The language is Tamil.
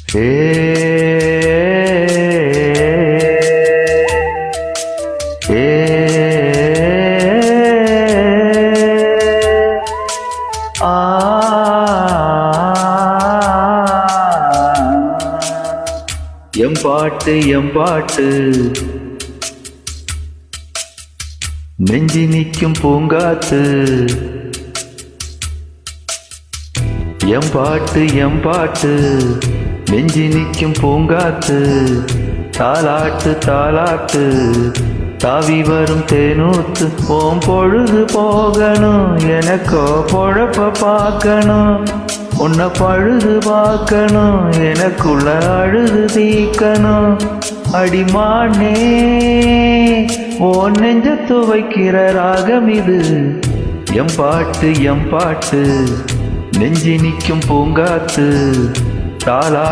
ஏ ஏ ஆ எம்பாட்டு எம்பாட்டு நெஞ்சி நிற்கும் பூங்காத்து எம்பாட்டு எம்பாட்டு நெஞ்சி நிற்கும் பூங்காத்து தாலாட்டு தாலாட்டு தாவி வரும் தேனூத்து போம் பொழுது போகணும் எனக்கோ பொழப்ப பார்க்கணும் உன்னை பழுது பார்க்கணும் எனக்குள்ள அழுது தீக்கணும் அடிமானே ஓ நெஞ்ச துவைக்கிற ராகம் இது எம்பாட்டு எம்பாட்டு நெஞ்சி நிற்கும் பூங்காத்து தாலா